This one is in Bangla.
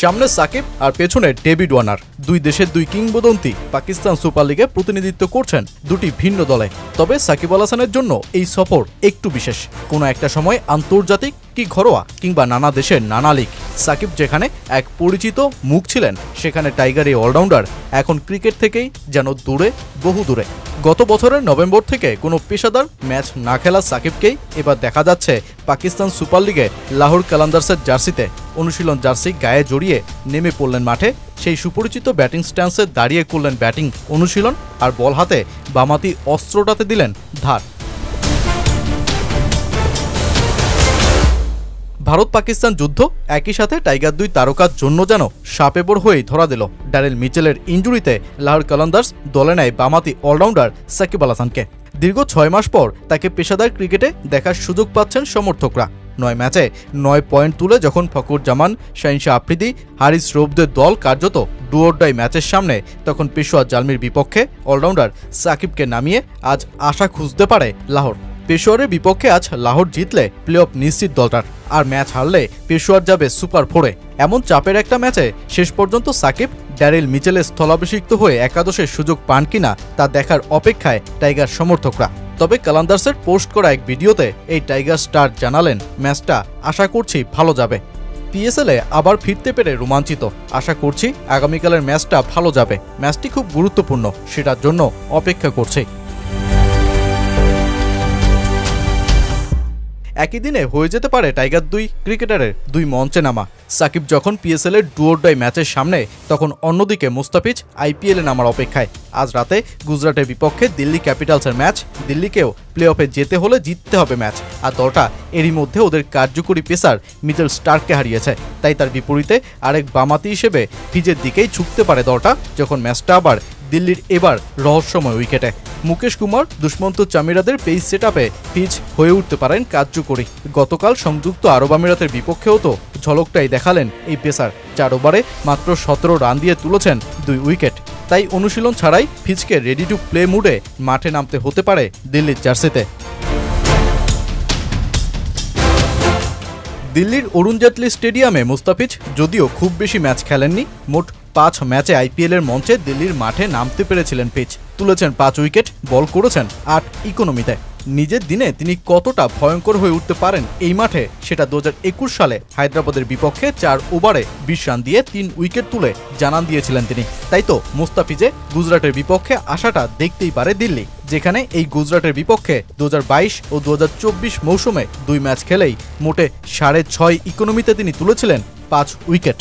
সামনে সাকিব আর পেছনে ডেভিড ওয়ার্নার। দুই দেশের দুই কিংবদন্তি পাকিস্তান সুপার লিগে প্রতিনিধিত্ব করছেন দুটি ভিন্ন দলে। তবে সাকিব আল হাসানের জন্য এই সফর একটু বিশেষ। কোনো একটা সময় আন্তর্জাতিক কি ঘরোয়া কিংবা নানা দেশের নানা লিগ, সাকিব যেখানে এক পরিচিত মুখ ছিলেন, সেখানে টাইগার এই অলরাউন্ডার এখন ক্রিকেট থেকেই যেন দূরে, বহু দূরে। গত বছরের নভেম্বর থেকে কোনো পেশাদার ম্যাচ না খেলা সাকিবকেই এবার দেখা যাচ্ছে পাকিস্তান সুপার লিগে লাহোর কালান্দার্সের জার্সিতে অনুশীলন জার্সি গায়ে জড়িয়ে নেমে পড়লেন মাঠে। সেই সুপরিচিত ব্যাটিং স্ট্যান্সে দাঁড়িয়ে করলেন ব্যাটিং অনুশীলন, আর বল হাতে বামাতি অস্ত্রটাতে দিলেন ধার। ভারত পাকিস্তান যুদ্ধ একই সাথে টাইগার দুই তারকার জন্য যেন সাপেবর হয়েই ধরা দিল। ড্যারেল মিচেলের ইনজুরিতে লাহোর কালান্দার্স দলে নেয় বামাতি অলরাউন্ডার সাকিব আল হাসানকে। দীর্ঘ 6 মাস পর তাকে পেশাদার ক্রিকেটে দেখার সুযোগ পাচ্ছেন সমর্থকরা। 9 ম্যাচে 9 পয়েন্ট তুলে যখন ফখর জামান, শাহিনশাহ আফ্রিদি, হারিস রৌফদের দল কার্যত ডু অর ডাই ম্যাচের সামনে, তখন পেশোয়ার জালমির বিপক্ষে অলরাউন্ডার সাকিবকে নামিয়ে আজ আশা খুঁজতে পারে লাহোর। পেশোয়ারের বিপক্ষে আজ লাহোর জিতলে প্লে অফ নিশ্চিত দলটার, আর ম্যাচ হারলে পেশোয়ার যাবে সুপার 4-এ। এমন চাপের একটা ম্যাচে শেষ পর্যন্ত সাকিব ড্যারেল মিচেলের স্থলাভিষিক্ত হয়ে একাদশের সুযোগ পান কিনা তা দেখার অপেক্ষায় টাইগার সমর্থকরা। তবে কালান্দার্সের পোস্ট করা এক ভিডিওতে এই টাইগার স্টার জানালেন, ম্যাচটা আশা করছি ভালো যাবে। পিএসএলে আবার ফিরতে পেরে রোমাঞ্চিত, আশা করছি আগামীকালের ম্যাচটা ভালো যাবে। ম্যাচটি খুব গুরুত্বপূর্ণ, সেটার জন্য অপেক্ষা করছি। একই দিনে হয়ে যেতে পারে টাইগার দুই ক্রিকেটারের দুই মঞ্চে নামা। সাকিব যখন পিএসএল এর ডু অর ডাই ম্যাচের সামনে, তখন অন্যদিকে মুস্তাফিজ আইপিএলে নামার অপেক্ষায়। আজ রাতে গুজরাটের বিপক্ষে দিল্লি ক্যাপিটালসের ম্যাচ। দিল্লিকেও প্লে অফে যেতে হলে জিততে হবে ম্যাচ, আর দলটা এরই মধ্যে ওদের কার্যকরী পেসার মিচেল স্টার্ককে হারিয়েছে। তাই তার বিপরীতে আরেক বামাতি হিসেবে ফিজের দিকেই ছুটতে পারে দলটা, যখন ম্যাচটা আবার দিল্লির এবার রহস্যময় উইকেটে। মুকেশ কুমার, দুষ্মন্ত চামিরাদের পেস সেটআপে ফিজ হয়ে উঠতে পারেন কার্যকরী। গতকাল সংযুক্ত আরব আমিরাতের বিপক্ষেও তো ঝলকটাই দেখালেন এই পেসার। 4 ওভারে মাত্র 17 রান দিয়ে তুলেছেন 2 উইকেট। তাই অনুশীলন ছাড়াই ফিজকে রেডি টু প্লে মুডে মাঠে নামতে হতে পারে দিল্লির জার্সিতে। দিল্লির অরুণ জেটলি স্টেডিয়ামে মুস্তাফিজ যদিও খুব বেশি ম্যাচ খেলেননি, মোট 5 ম্যাচে আইপিএলের মঞ্চে দিল্লির মাঠে নামতে পেরেছিলেন ফিজ। তুলেছেন 5 উইকেট, বল করেছেন 8 ইকোনমিতে। নিজের দিনে তিনি কতটা ভয়ঙ্কর হয়ে উঠতে পারেন এই মাঠে, সেটা 2021 সালে হায়দ্রাবাদের বিপক্ষে 4 ওভারে 20 রান দিয়ে 3 উইকেট তুলে জানান দিয়েছিলেন তিনি। তাই তো মুস্তাফিজে গুজরাটের বিপক্ষে আশাটা দেখতেই পারে দিল্লি, যেখানে এই গুজরাটের বিপক্ষে 2022 ও 2024 মৌসুমে 2 ম্যাচ খেলেই মোটে 6.5 ইকোনমিতে তিনি তুলেছিলেন 5 উইকেট।